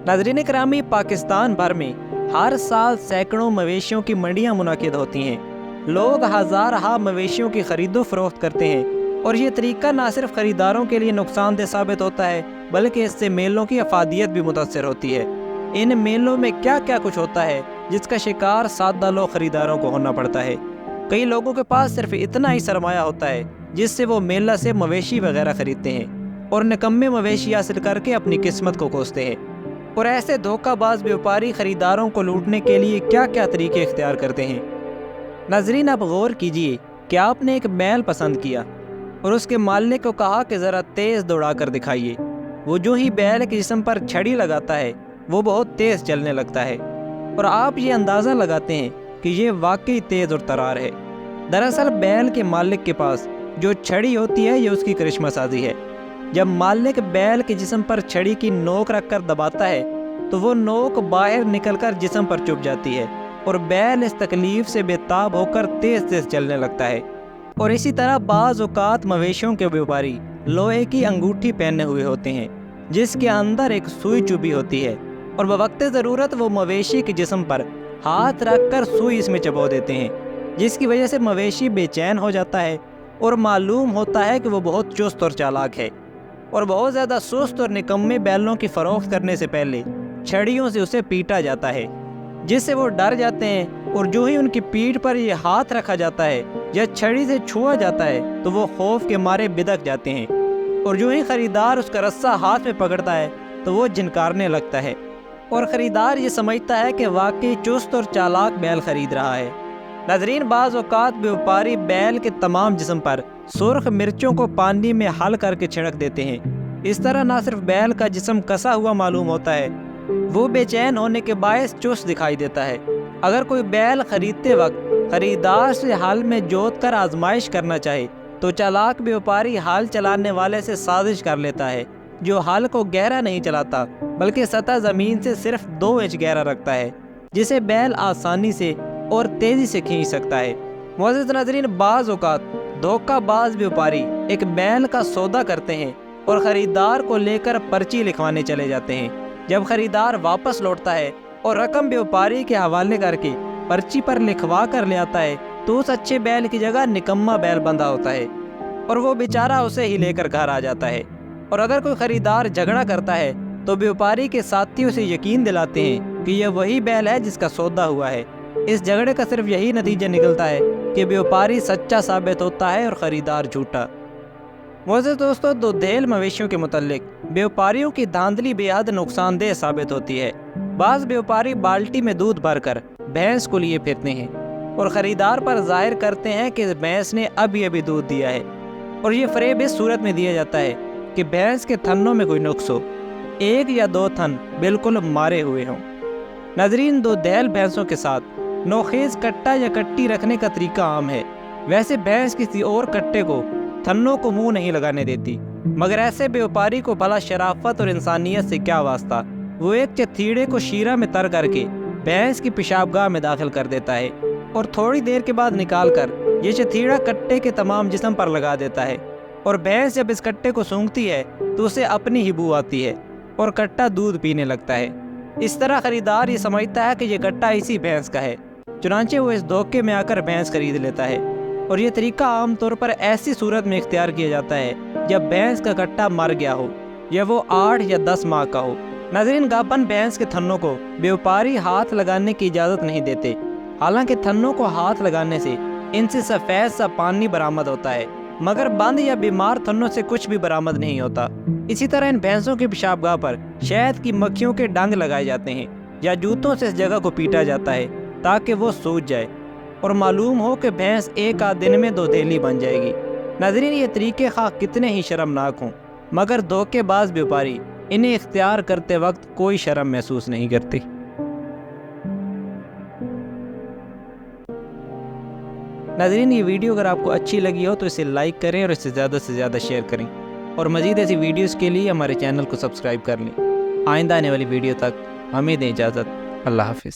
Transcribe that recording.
नाज़रीन करामी, पाकिस्तान भर में हर साल सैकड़ों मवेशियों की मंडियां मुनाकिद होती हैं। लोग हज़ार मवेशियों की खरीदो फरोख्त करते हैं और ये तरीका न सिर्फ ख़रीदारों के लिए नुकसानदेह साबित होता है बल्कि इससे मेलों की अफादियत भी मुतासर होती है। इन मेलों में क्या क्या कुछ होता है जिसका शिकार सादा लोग ख़रीदारों को होना पड़ता है। कई लोगों के पास सिर्फ इतना ही सरमाया होता है जिससे वो मेला से मवेशी वगैरह खरीदते हैं और निकम्मे मवेशी हासिल करके अपनी किस्मत को कोसते हैं। और ऐसे धोखाबाज व्यापारी खरीदारों को लूटने के लिए क्या क्या तरीके इख्तियार करते हैं। नाज़रीन, आप गौर कीजिए कि आपने एक बैल पसंद किया और उसके मालिक को कहा कि ज़रा तेज़ दौड़ा कर दिखाइए। वो जो ही बैल के जिस्म पर छड़ी लगाता है वो बहुत तेज़ चलने लगता है और आप ये अंदाज़ा लगाते हैं कि ये वाकई तेज़ और तरार है। दरअसल बैल के मालिक के पास जो छड़ी होती है ये उसकी करिश्मा साजी है। जब मालिक बैल के जिस्म पर छड़ी की नोक रखकर दबाता है तो वो नोक बाहर निकलकर जिस्म पर चुभ जाती है और बैल इस तकलीफ से बेताब होकर तेज़ तेज़ चलने लगता है। और इसी तरह बाज़ औक़ात मवेशियों के व्यापारी लोहे की अंगूठी पहने हुए होते हैं जिसके अंदर एक सुई चुभी होती है और बवक्ते ज़रूरत वो मवेशी के जिस्म पर हाथ रखकर सुई इसमें चबो देते हैं, जिसकी वजह से मवेशी बेचैन हो जाता है और मालूम होता है कि वो बहुत चुस्त और चालाक है और बहुत ज़्यादा सुस्त और निकम्मे बैलों की फ़रोख्त करने से पहले छड़ियों से उसे पीटा जाता है, जिससे वो डर जाते हैं और जो ही उनकी पीठ पर ये हाथ रखा जाता है या छड़ी से छुआ जाता है तो वो खौफ के मारे बिदक जाते हैं और जो ही ख़रीदार उसका रस्सा हाथ में पकड़ता है तो वो झिनकारने लगता है और ख़रीदार ये समझता है कि वाकई चुस्त और चालाक बैल ख़रीद रहा है। नाज़रीन, बाज़ औक़ात व्यापारी बैल के तमाम जिस्म पर सुर्ख मिर्चों को पानी में हल करके छिड़क देते हैं। इस तरह न सिर्फ बैल का जिस्म कसा हुआ मालूम होता है, वो बेचैन होने के बायस चुस्त दिखाई देता है। अगर कोई बैल खरीदते वक्त खरीदार से हल में जोत कर आजमाइश करना चाहे तो चालाक व्यापारी हल चलाने वाले से साजिश कर लेता है, जो हल को गहरा नहीं चलाता बल्कि सतह ज़मीन से सिर्फ 2 इंच गहरा रखता है, जिसे बैल आसानी से और तेज़ी से खींच सकता है। मुअज़्ज़िज़ नाज़रीन, बाज़ औक़ात धोखाबाज व्यापारी एक बैल का सौदा करते हैं और ख़रीदार को लेकर पर्ची लिखवाने चले जाते हैं। जब ख़रीदार वापस लौटता है और रकम व्यापारी के हवाले करके पर्ची पर लिखवा कर ले आता है तो उस अच्छे बैल की जगह निकम्मा बैल बंधा होता है और वो बेचारा उसे ही लेकर घर आ जाता है। और अगर कोई ख़रीदार झगड़ा करता है तो व्यापारी के साथी उसे यकीन दिलाते हैं कि यह वही बैल है जिसका सौदा हुआ है। इस झगड़े का सिर्फ यही नतीजा निकलता है कि व्यापारी सच्चा साबित होता है और ख़रीदार झूठा। मुअज़्ज़िज़ दोस्तों, दुधेल मवेशियों के मुतल्लिक व्यापारियों की धांधली बेहद नुकसानदेह साबित होती है। बाज़ व्यापारी बाल्टी में दूध भरकर भैंस को लिए फिरते हैं और ख़रीदार पर ज़ाहिर करते हैं कि भैंस ने अभी दूध दिया है और ये फ़रेब इस सूरत में दिया जाता है कि भैंस के थनों में कोई नुक्स हो, 1 या 2 थन बिल्कुल मारे हुए हों। नाज़रीन, दुधेल भैंसों के साथ नोखेज़ कट्टा या कट्टी रखने का तरीका आम है। वैसे भैंस किसी और कट्टे को थनों को मुंह नहीं लगाने देती, मगर ऐसे व्यापारी को भला शराफत और इंसानियत से क्या वास्ता। वो एक चथीड़े को शीरा में तर करके भैंस की पेशाबगाह में दाखिल कर देता है और थोड़ी देर के बाद निकाल कर ये चथीड़ा कट्टे के तमाम जिस्म पर लगा देता है और भैंस जब इस कट्टे को सूंघती है तो उसे अपनी ही बू आती है और कट्टा दूध पीने लगता है। इस तरह ख़रीदार ये समझता है कि ये कट्टा इसी भैंस का है, चुनांचे वो इस धोखे में आकर भैंस खरीद लेता है। और ये तरीका आम तौर पर ऐसी सूरत में इख्तियार किया जाता है जब भैंस का कट्टा मर गया हो या वो 8 या 10 माह का हो। नाज़रीन, गाभन भैंस के थनों को व्यापारी हाथ लगाने की इजाज़त नहीं देते। हालांकि थनों को हाथ लगाने से इनसे सफ़ेद सा पानी बरामद होता है, मगर बंद या बीमार थनों से कुछ भी बरामद नहीं होता। इसी तरह इन भैंसों की पेशाबगाह पर शहद की मक्खियों के डंग लगाए जाते हैं या जूतों से इस जगह को पीटा जाता है ताकि वो सूज जाए और मालूम हो कि भैंस 1 आध दिन में दुधेली बन जाएगी। नाज़रीन, ये तरीके खा कितने ही शर्मनाक हों मगर धोखेबाज व्यापारी इन्हें इख्तियार करते वक्त कोई शर्म महसूस नहीं करते। नाज़रीन, ये वीडियो अगर आपको अच्छी लगी हो तो इसे लाइक करें और इसे ज़्यादा से ज़्यादा शेयर करें और मज़ीद ऐसी वीडियोज़ के लिए हमारे चैनल को सब्सक्राइब कर लें। आइंदा आने वाली वीडियो तक हमें दें इजाज़त। अल्लाह हाफ़िज़।